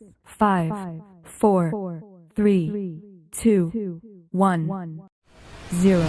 5, 4, 3, 2, 1, 0.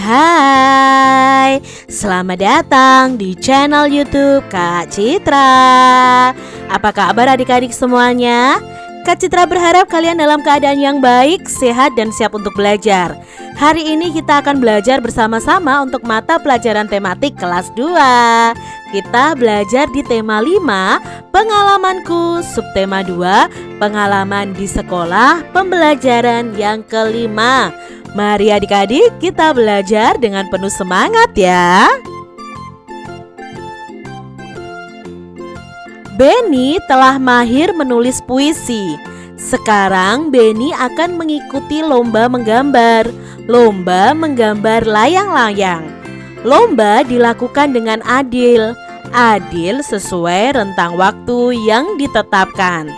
Hai, selamat datang di channel YouTube Kak Citra. Apa kabar adik-adik semuanya? Kak Citra berharap kalian dalam keadaan yang baik, sehat dan siap untuk belajar. Hari ini kita akan belajar bersama-sama untuk mata pelajaran tematik kelas 2. Kita belajar di tema 5, pengalamanku, subtema 2, pengalaman di sekolah, pembelajaran yang kelima. Mari adik-adik kita belajar dengan penuh semangat ya. Benny telah mahir menulis puisi. Sekarang Benny akan mengikuti lomba menggambar. Lomba menggambar layang-layang. Lomba dilakukan dengan adil. Adil sesuai rentang waktu yang ditetapkan.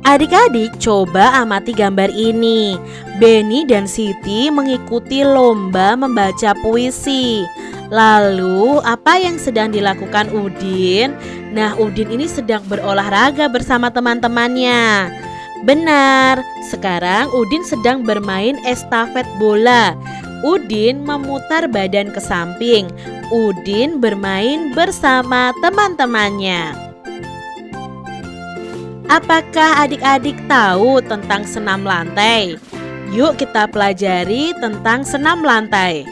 Adik-adik coba amati gambar ini. Benny dan Siti mengikuti lomba membaca puisi. Lalu apa yang sedang dilakukan Udin? Nah, Udin ini sedang berolahraga bersama teman-temannya. Benar, sekarang Udin sedang bermain estafet bola. Udin memutar badan ke samping. Udin bermain bersama teman-temannya. Apakah adik-adik tahu tentang senam lantai? Yuk kita pelajari tentang senam lantai.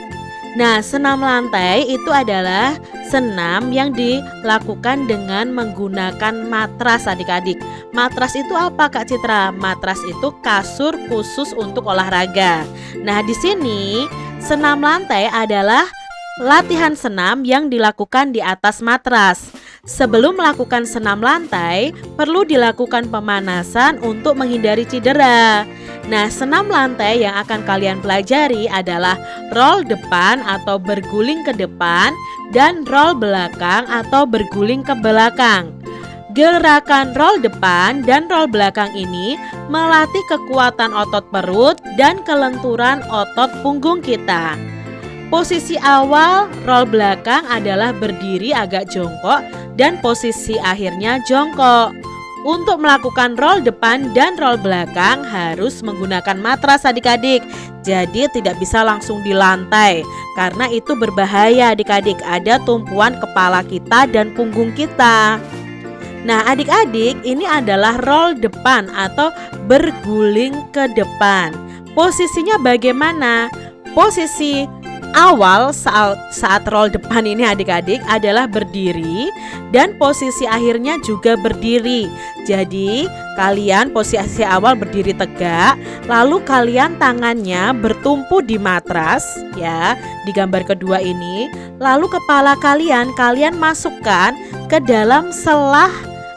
Nah, senam lantai itu adalah senam yang dilakukan dengan menggunakan matras adik-adik. Matras itu apa Kak Citra? Matras itu kasur khusus untuk olahraga. Nah, di sini senam lantai adalah latihan senam yang dilakukan di atas matras. Sebelum melakukan senam lantai, perlu dilakukan pemanasan untuk menghindari cedera. Nah, senam lantai yang akan kalian pelajari adalah roll depan atau berguling ke depan dan roll belakang atau berguling ke belakang. Gerakan roll depan dan roll belakang ini melatih kekuatan otot perut dan kelenturan otot punggung kita. Posisi awal roll belakang adalah berdiri agak jongkok dan posisi akhirnya jongkok. Untuk melakukan roll depan dan roll belakang harus menggunakan matras adik-adik. Jadi tidak bisa langsung di lantai karena itu berbahaya adik-adik. Ada tumpuan kepala kita dan punggung kita. Nah adik-adik, ini adalah roll depan atau berguling ke depan. Posisinya bagaimana? Posisi awal saat roll depan ini adik-adik adalah berdiri dan posisi akhirnya juga berdiri. Jadi kalian posisi awal berdiri tegak, lalu kalian tangannya bertumpu di matras ya, di gambar kedua ini. Lalu kepala kalian masukkan ke dalam selah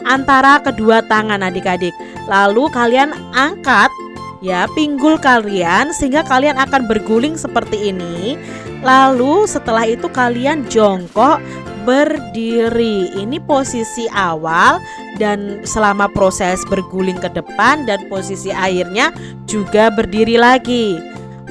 antara kedua tangan adik-adik. Lalu kalian angkat ya pinggul kalian sehingga kalian akan berguling seperti ini. Lalu setelah itu kalian jongkok berdiri. Ini posisi awal dan selama proses berguling ke depan dan posisi akhirnya juga berdiri lagi.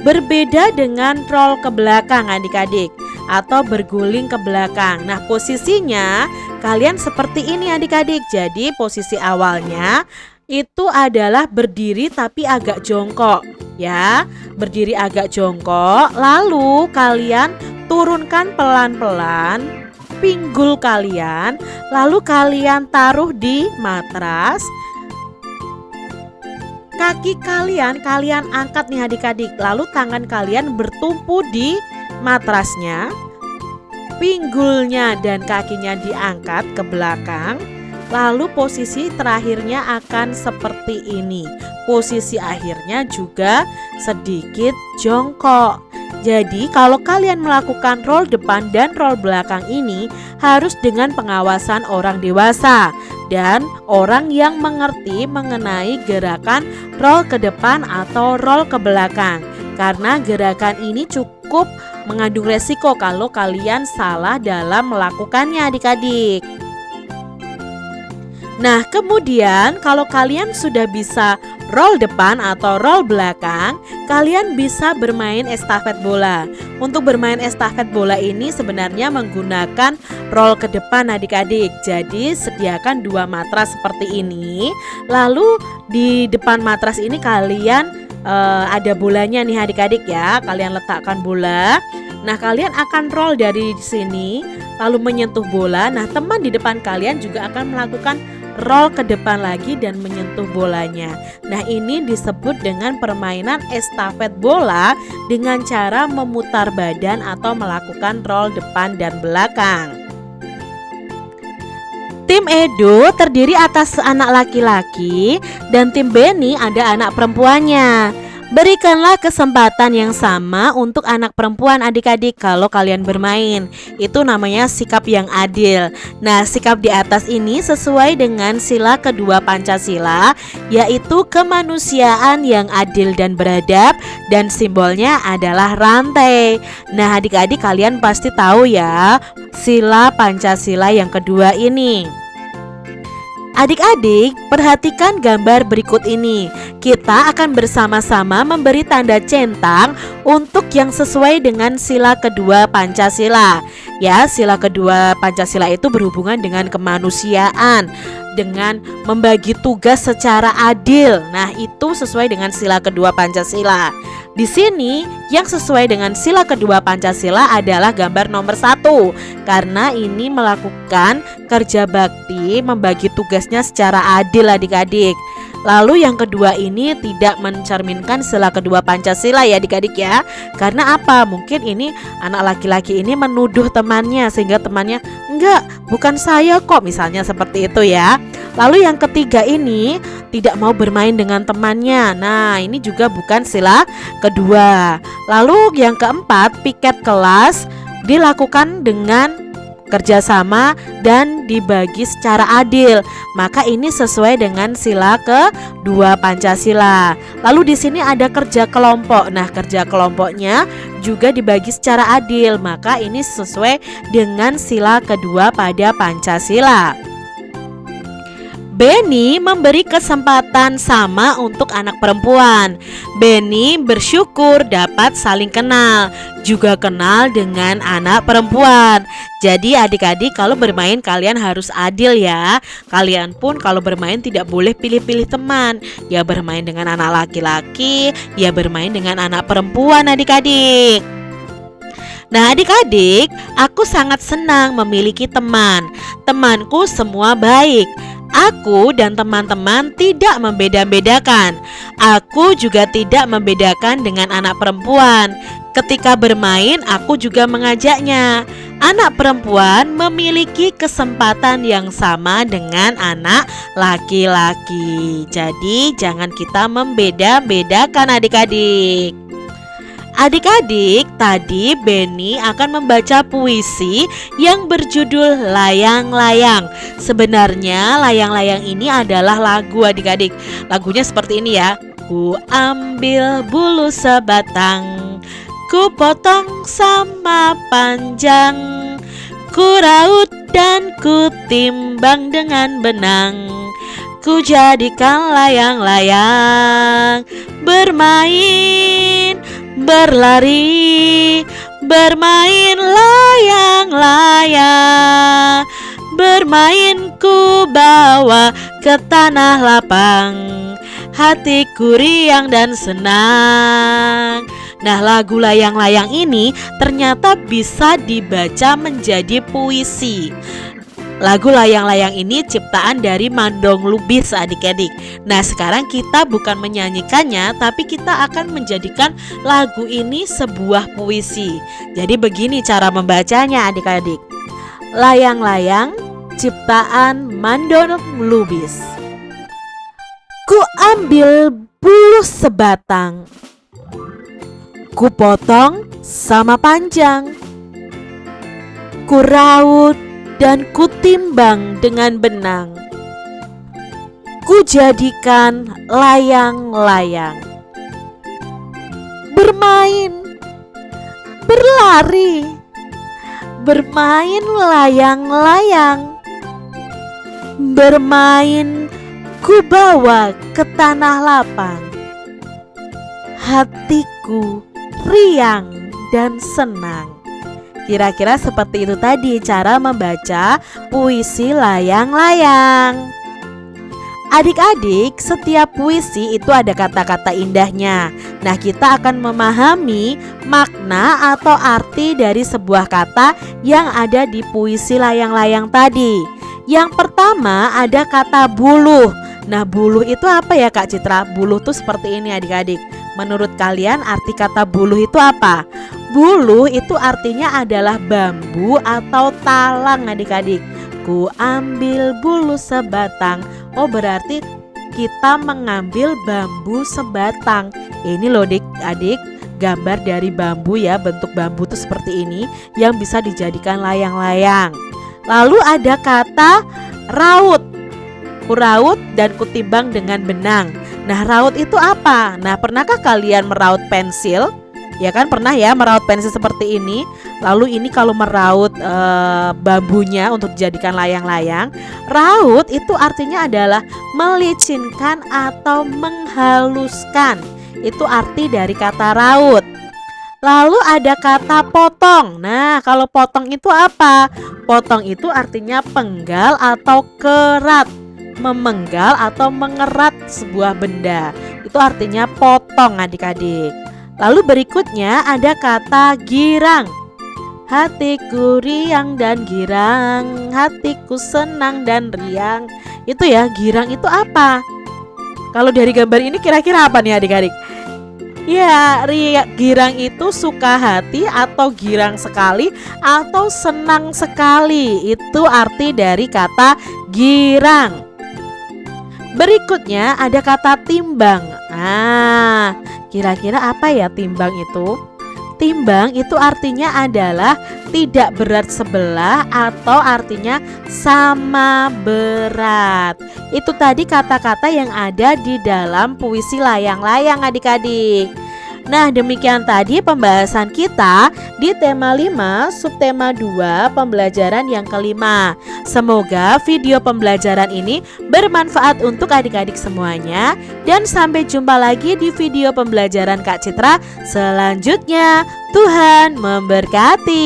Berbeda dengan roll ke belakang adik-adik atau berguling ke belakang. Nah, posisinya kalian seperti ini adik-adik. Jadi posisi awalnya itu adalah berdiri tapi agak jongkok ya, berdiri agak jongkok. Lalu kalian turunkan pelan-pelan pinggul kalian, lalu kalian taruh di matras. Kaki kalian angkat nih adik-adik, lalu tangan kalian bertumpu di matrasnya. Pinggulnya dan kakinya diangkat ke belakang. Lalu posisi terakhirnya akan seperti ini. Posisi akhirnya juga sedikit jongkok. Jadi kalau kalian melakukan roll depan dan roll belakang ini harus dengan pengawasan orang dewasa dan orang yang mengerti mengenai gerakan roll ke depan atau roll ke belakang. Karena gerakan ini cukup mengandung resiko kalau kalian salah dalam melakukannya adik-adik. Nah, kemudian kalau kalian sudah bisa roll depan atau roll belakang, kalian bisa bermain estafet bola. Untuk bermain estafet bola ini sebenarnya menggunakan roll ke depan adik-adik. Jadi sediakan 2 matras seperti ini. Lalu di depan matras ini kalian ada bolanya nih adik-adik ya. Kalian letakkan bola. Nah, kalian akan roll dari sini lalu menyentuh bola. Nah, teman di depan kalian juga akan melakukan roll ke depan lagi dan menyentuh bolanya. Nah, ini disebut dengan permainan estafet bola dengan cara memutar badan atau melakukan roll depan dan belakang. Tim Edo terdiri atas anak laki-laki dan tim Beni ada anak perempuannya. Berikanlah kesempatan yang sama untuk anak perempuan adik-adik kalau kalian bermain. Itu namanya sikap yang adil. Nah, sikap di atas ini sesuai dengan sila kedua Pancasila, yaitu kemanusiaan yang adil dan beradab, dan simbolnya adalah rantai. Nah, adik-adik kalian pasti tahu ya sila Pancasila yang kedua ini. Adik-adik, perhatikan gambar berikut ini. Kita akan bersama-sama memberi tanda centang untuk yang sesuai dengan sila kedua Pancasila. Ya, sila kedua Pancasila itu berhubungan dengan kemanusiaan, dengan membagi tugas secara adil. Nah, itu sesuai dengan sila kedua Pancasila. Di sini yang sesuai dengan sila kedua Pancasila adalah gambar nomor 1, karena ini melakukan kerja bakti, membagi tugasnya secara adil adik-adik. Lalu yang kedua ini tidak mencerminkan sila kedua Pancasila ya adik-adik ya. Karena apa? Mungkin ini anak laki-laki ini menuduh temannya sehingga temannya, enggak, bukan saya kok, misalnya seperti itu ya. Lalu yang ketiga ini tidak mau bermain dengan temannya. Nah, ini juga bukan sila kedua. Lalu yang keempat, piket kelas dilakukan dengan kerjasama dan dibagi secara adil. Maka ini sesuai dengan sila kedua Pancasila. Lalu di sini ada kerja kelompok. Nah, kerja kelompoknya juga dibagi secara adil. Maka ini sesuai dengan sila kedua pada Pancasila. Beni memberi kesempatan sama untuk anak perempuan. Beni bersyukur dapat saling kenal, juga kenal dengan anak perempuan. Jadi adik-adik kalau bermain kalian harus adil ya. Kalian pun kalau bermain tidak boleh pilih-pilih teman. Ya bermain dengan anak laki-laki, ya bermain dengan anak perempuan adik-adik. Nah adik-adik, aku sangat senang memiliki teman. Temanku semua baik. Aku dan teman-teman tidak membeda-bedakan. Aku juga tidak membedakan dengan anak perempuan. Ketika bermain, aku juga mengajaknya. Anak perempuan memiliki kesempatan yang sama dengan anak laki-laki. Jadi, jangan kita membeda-bedakan adik-adik. Adik-adik, tadi Beni akan membaca puisi yang berjudul Layang-Layang. Sebenarnya layang-layang ini adalah lagu adik-adik. Lagunya seperti ini ya. Ku ambil bulu sebatang, ku potong sama panjang, ku raut dan ku timbang dengan benang, ku jadikan layang-layang, bermain, berlari, bermain layang-layang, bermain ku bawa ke tanah lapang, hatiku riang dan senang. Nah, lagu layang-layang ini ternyata bisa dibaca menjadi puisi. Lagu layang-layang ini ciptaan dari Mandong Lubis adik-adik. Nah sekarang kita bukan menyanyikannya, tapi kita akan menjadikan lagu ini sebuah puisi. Jadi begini cara membacanya adik-adik. Layang-layang ciptaan Mandong Lubis. Ku ambil bulu sebatang, ku potong sama panjang, ku raut dan kutimbang dengan benang, ku jadikan layang-layang, bermain, berlari, lari, bermain layang-layang, bermain ku bawa ke tanah lapang. Hatiku riang dan senang. Kira-kira seperti itu tadi cara membaca puisi layang-layang. Adik-adik, setiap puisi itu ada kata-kata indahnya. Nah, kita akan memahami makna atau arti dari sebuah kata yang ada di puisi layang-layang tadi. Yang pertama ada kata buluh. Nah, buluh itu apa ya Kak Citra? Buluh tuh seperti ini adik-adik. Menurut kalian arti kata buluh itu apa? Buluh itu artinya adalah bambu atau talang adik-adik. Ku ambil buluh sebatang. Oh, berarti kita mengambil bambu sebatang. Ini loh adik-adik, gambar dari bambu ya. Bentuk bambu itu seperti ini yang bisa dijadikan layang-layang. Lalu ada kata raut. Ku raut dan kutimbang dengan benang. Nah, raut itu apa? Nah, pernahkah kalian meraut pensil? Ya kan, pernah ya meraut pensil seperti ini. Lalu ini kalau meraut bambunya untuk dijadikan layang-layang. Raut itu artinya adalah melicinkan atau menghaluskan. Itu arti dari kata raut. Lalu ada kata potong. Nah, kalau potong itu apa? Potong itu artinya penggal atau kerat. Memenggal atau mengerat sebuah benda. Itu artinya potong adik-adik. Lalu berikutnya ada kata girang. Hatiku riang dan girang, hatiku senang dan riang. Itu ya, girang itu apa? Kalau dari gambar ini kira-kira apa nih adik-adik? Ya, girang itu suka hati atau girang sekali atau senang sekali. Itu arti dari kata girang. Berikutnya ada kata timbang. Nah, kira-kira apa ya timbang itu? Timbang itu artinya adalah tidak berat sebelah atau artinya sama berat. Itu tadi kata-kata yang ada di dalam puisi layang-layang adik-adik. Nah, demikian tadi pembahasan kita di tema 5, subtema 2, pembelajaran yang kelima. Semoga video pembelajaran ini bermanfaat untuk adik-adik semuanya. Dan sampai jumpa lagi di video pembelajaran Kak Citra selanjutnya. Tuhan memberkati.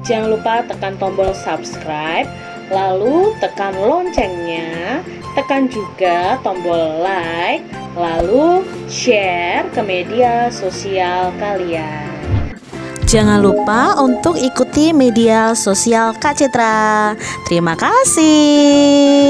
Jangan lupa tekan tombol subscribe, lalu tekan loncengnya, tekan juga tombol like, lalu share ke media sosial kalian. Jangan lupa untuk ikuti media sosial Kak Citra. Terima kasih.